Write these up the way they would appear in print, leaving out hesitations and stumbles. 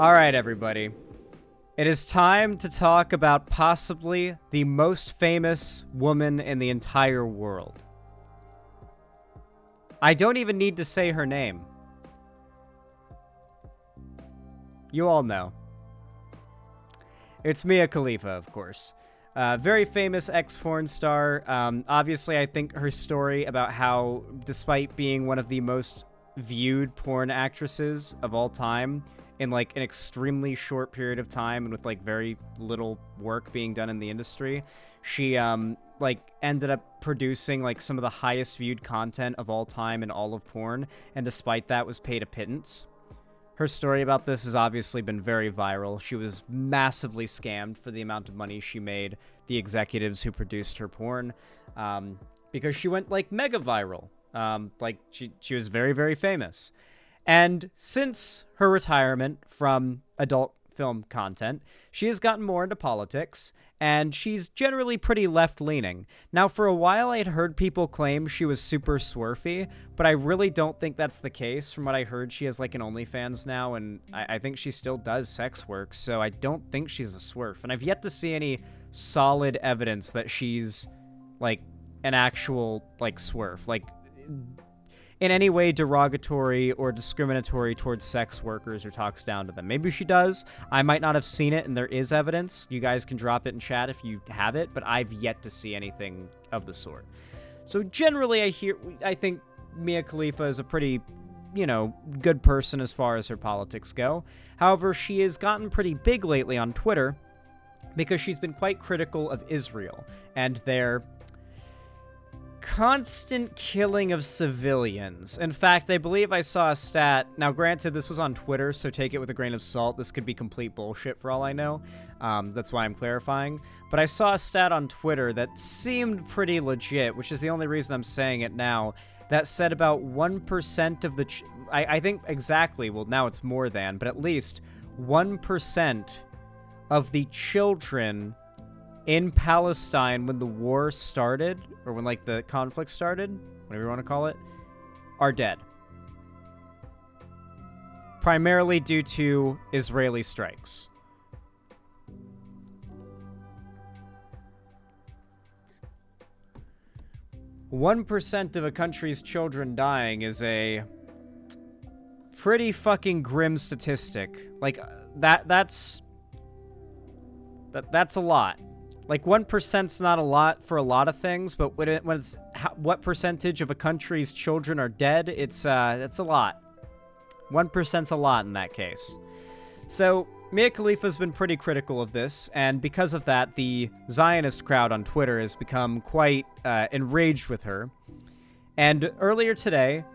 All right, everybody. It is time to talk about possibly the most famous woman in the entire world. I don't even need to say her name. You all know. It's Mia Khalifa, of course. Very famous ex-porn star. Obviously, I think her story about how, despite being one of the most viewed porn actresses of all time, in like an extremely short period of time and with like very little work being done in the industry, she like ended up producing like some of the highest viewed content of all time in all of porn, and despite that was paid a pittance. Her story about this has obviously been very viral. She was massively scammed for the amount of money she made, the executives who produced her porn, because she went like mega viral. Like she was very, very famous. And since her retirement from adult film content, she has gotten more into politics, and she's generally pretty left-leaning. Now, for a while, I had heard people claim she was super swerfy, but I really don't think that's the case. From what I heard, she has like an OnlyFans now, and I think she still does sex work, so I don't think she's a swerf. And I've yet to see any solid evidence that she's like an actual like swerf, like in any way derogatory or discriminatory towards sex workers or talks down to them. Maybe she does. I might not have seen it, and there is evidence. You guys can drop it in chat if you have it, but I've yet to see anything of the sort. So generally, I think Mia Khalifa is a pretty, good person as far as her politics go. However, she has gotten pretty big lately on Twitter because she's been quite critical of Israel and their constant killing of civilians. In fact, I believe I saw a stat. Now, granted, this was on Twitter, so take it with a grain of salt. This could be complete bullshit for all I know. That's why I'm clarifying. But I saw a stat on Twitter that seemed pretty legit, which is the only reason I'm saying it now, that said about 1% of the... I think exactly, well, now it's more than, but at least 1% of the children in Palestine when the war started, or when like the conflict started, whatever you want to call it, are dead. Primarily due to Israeli strikes. "1% of a country's children dying is a pretty fucking grim statistic. Like, that's a lot. Like, 1%'s not a lot for a lot of things, but when it's what percentage of a country's children are dead, it's a lot. 1%'s a lot in that case. So Mia Khalifa's been pretty critical of this, and because of that, the Zionist crowd on Twitter has become quite enraged with her. And earlier today,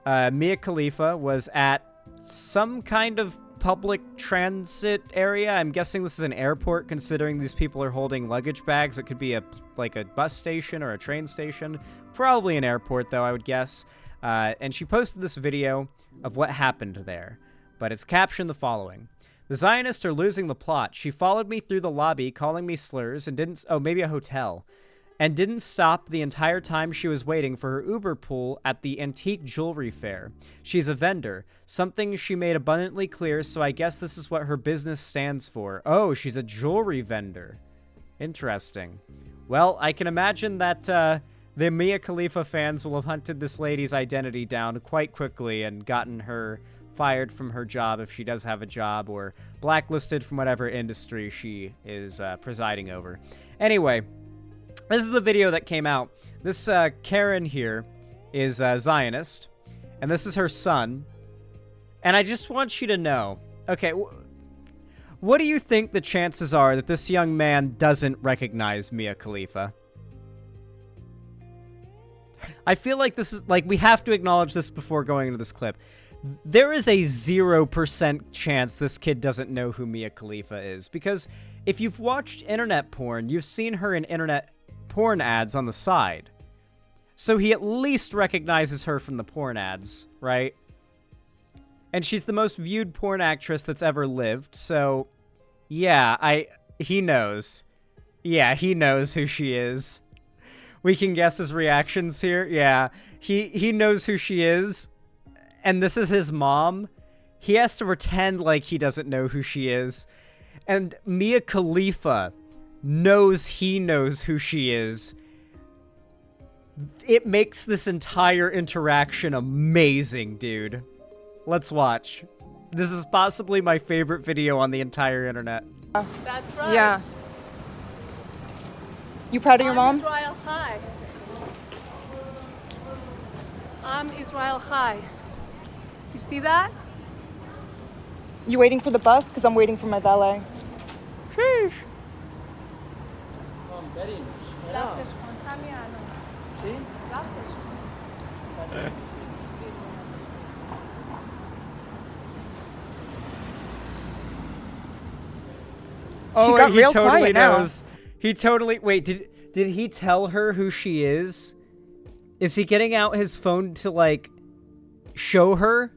Mia Khalifa was at some kind of public transit area. I'm guessing this is an airport, considering these people are holding luggage bags. It could be like a bus station or a train station. Probably an airport, though, I would guess. And she posted this video of what happened there. But it's captioned the following: "The Zionists are losing the plot. She followed me through the lobby, calling me slurs, and didn't... Oh, maybe a hotel. And didn't stop the entire time she was waiting for her Uber pool at the antique jewelry fair. She's a vendor, something she made abundantly clear, so I guess this is what her business stands for. Oh, she's a jewelry vendor. Interesting. Well, I can imagine that the Mia Khalifa fans will have hunted this lady's identity down quite quickly and gotten her fired from her job if she does have a job, or blacklisted from whatever industry she is presiding over. Anyway, this is the video that came out. This Karen here is Zionist, and this is her son. And I just want you to know, okay, what do you think the chances are that this young man doesn't recognize Mia Khalifa? I feel like this is, like, we have to acknowledge this before going into this clip. There is a 0% chance this kid doesn't know who Mia Khalifa is, because if you've watched internet porn, you've seen her in internet porn ads on the side. So he at least recognizes her from the porn ads, right? And she's the most viewed porn actress that's ever lived, so yeah, he knows. Yeah, he knows who she is. We can guess his reactions here. Yeah, he knows who she is. And this is his mom. He has to pretend like he doesn't know who she is. And Mia Khalifa knows he knows who she is. It makes this entire interaction amazing, dude. Let's watch. This is possibly my favorite video on the entire internet. That's right. Yeah. You proud of your mom? Israel Chai. I'm Israel Chai. You see that? You waiting for the bus? Because I'm waiting for my valet. Sheesh. Oh, got he real totally quiet now. knows. He totally... Wait, did he tell her who she is? Is he getting out his phone to, like, show her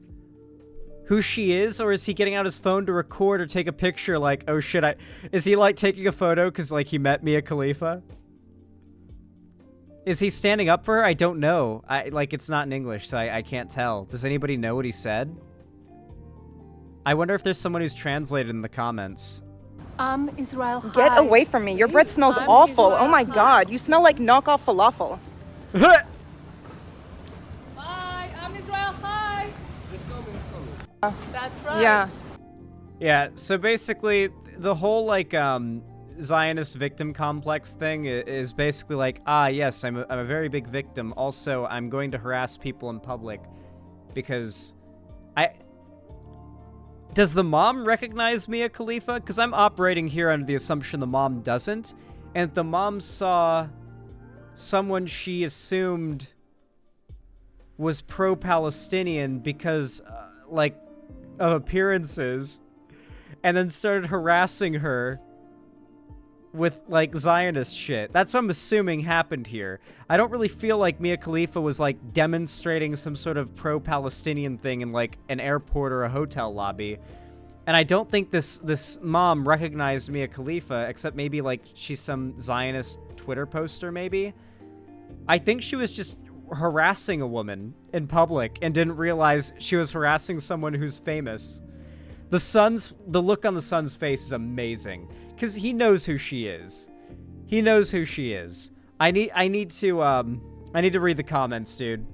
who she is? Or is he getting out his phone to record or take a picture like, oh shit, Is he, like, taking a photo because, like, he met Mia Khalifa? Is he standing up for her? I don't know. It's not in English, so I can't tell. Does anybody know what he said? I wonder if there's someone who's translated in the comments. I'm Israel Chai. Get away from me. Your breath smells I'm awful. Israel Oh my Chai. God. You smell like knockoff falafel. Bye. I'm Israel Chai. Let's go. That's right. Yeah. Yeah, so basically, the whole, like, Zionist victim complex thing is basically like, yes, I'm a very big victim. Also, I'm going to harass people in public because Does the mom recognize Mia Khalifa? Because I'm operating here under the assumption the mom doesn't. And the mom saw someone she assumed was pro-Palestinian because, of appearances, and then started harassing her with, like, Zionist shit. That's what I'm assuming happened here. I don't really feel like Mia Khalifa was, like, demonstrating some sort of pro-Palestinian thing in, like, an airport or a hotel lobby. And I don't think this mom recognized Mia Khalifa, except maybe, like, she's some Zionist Twitter poster, maybe? I think she was just harassing a woman in public and didn't realize she was harassing someone who's famous. The look on the son's face is amazing. Because he knows who she is. He knows who she is. I need to read the comments, dude.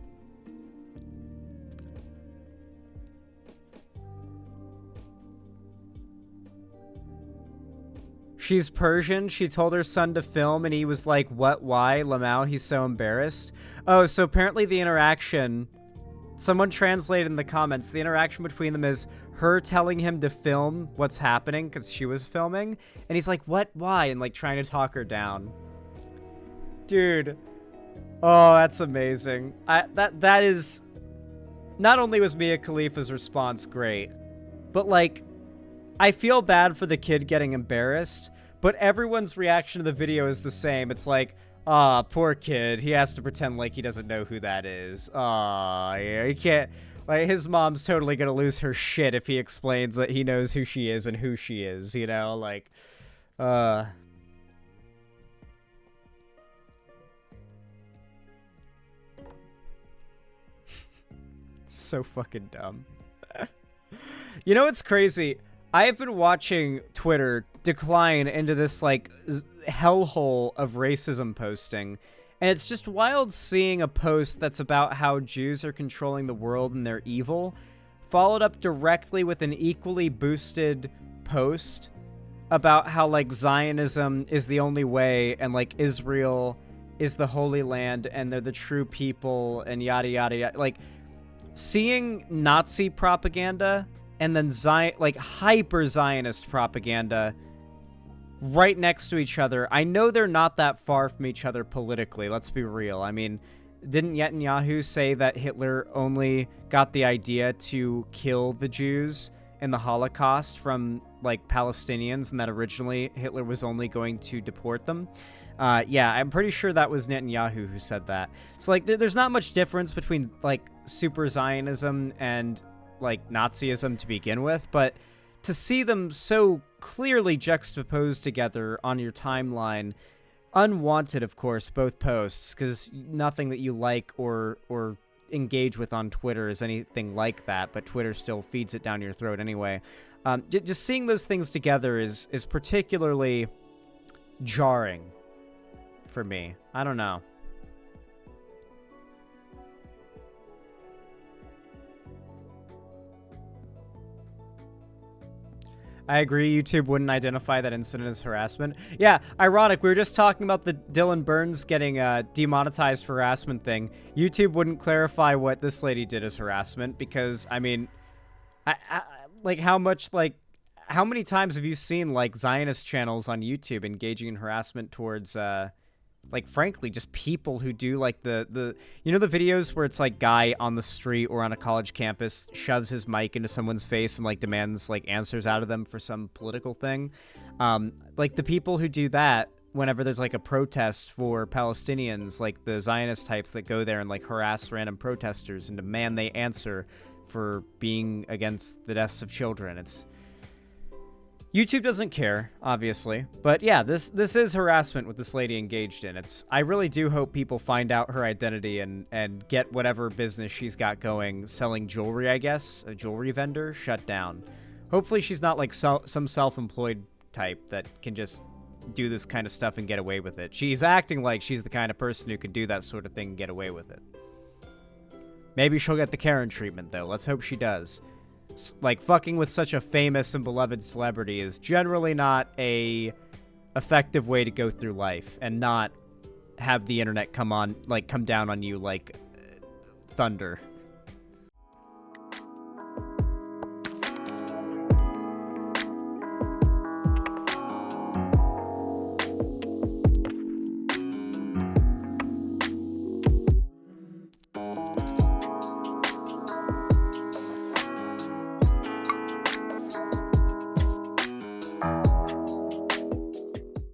She's Persian. She told her son to film, and he was like, what, why? Lamau, he's so embarrassed. Oh, so apparently the interaction... Someone translated in the comments, the interaction between them is her telling him to film what's happening because she was filming, and he's like, what, why? And, like, trying to talk her down. Dude. Oh, that's amazing. That is... Not only was Mia Khalifa's response great, but, like, I feel bad for the kid getting embarrassed, but everyone's reaction to the video is the same. It's like, aw, poor kid. He has to pretend like he doesn't know who that is. Aw, yeah, he can't... Like, his mom's totally gonna lose her shit if he explains that he knows who she is and who she is, you know? Like, It's so fucking dumb. You know what's crazy? I have been watching Twitter decline into this, like, hellhole of racism posting. And it's just wild seeing a post that's about how Jews are controlling the world and they're evil, followed up directly with an equally boosted post about how, like, Zionism is the only way and, like, Israel is the Holy Land and they're the true people and yada yada yada. Like, seeing Nazi propaganda and then hyper-Zionist propaganda right next to each other. I know they're not that far from each other politically, let's be real. I mean, didn't Netanyahu say that Hitler only got the idea to kill the Jews in the Holocaust from, like, Palestinians, and that originally Hitler was only going to deport them? Yeah, I'm pretty sure that was Netanyahu who said that. So, like, there's not much difference between, like, super Zionism and, like, Nazism to begin with, but to see them so clearly juxtaposed together on your timeline, unwanted, of course, both posts, because nothing that you like or engage with on Twitter is anything like that, but Twitter still feeds it down your throat anyway. Just seeing those things together is particularly jarring for me. I don't know. I agree, YouTube wouldn't identify that incident as harassment. Yeah, ironic, we were just talking about the Dylan Burns getting demonetized for harassment thing. YouTube wouldn't clarify what this lady did as harassment because, I mean, like how many times have you seen like Zionist channels on YouTube engaging in harassment towards like frankly just people who do like the you know the videos where it's like guy on the street or on a college campus shoves his mic into someone's face and like demands like answers out of them for some political thing, like the people who do that whenever there's like a protest for Palestinians, like the Zionist types that go there and like harass random protesters and demand they answer for being against the deaths of children. It's YouTube doesn't care, obviously, but yeah, this is harassment with this lady engaged in. I really do hope people find out her identity and get whatever business she's got going, selling jewelry, I guess, a jewelry vendor, shut down. Hopefully she's not like some self-employed type that can just do this kind of stuff and get away with it. She's acting like she's the kind of person who could do that sort of thing and get away with it. Maybe she'll get the Karen treatment, though. Let's hope she does. Like, fucking with such a famous and beloved celebrity is generally not a effective way to go through life and not have the internet come down on you like thunder.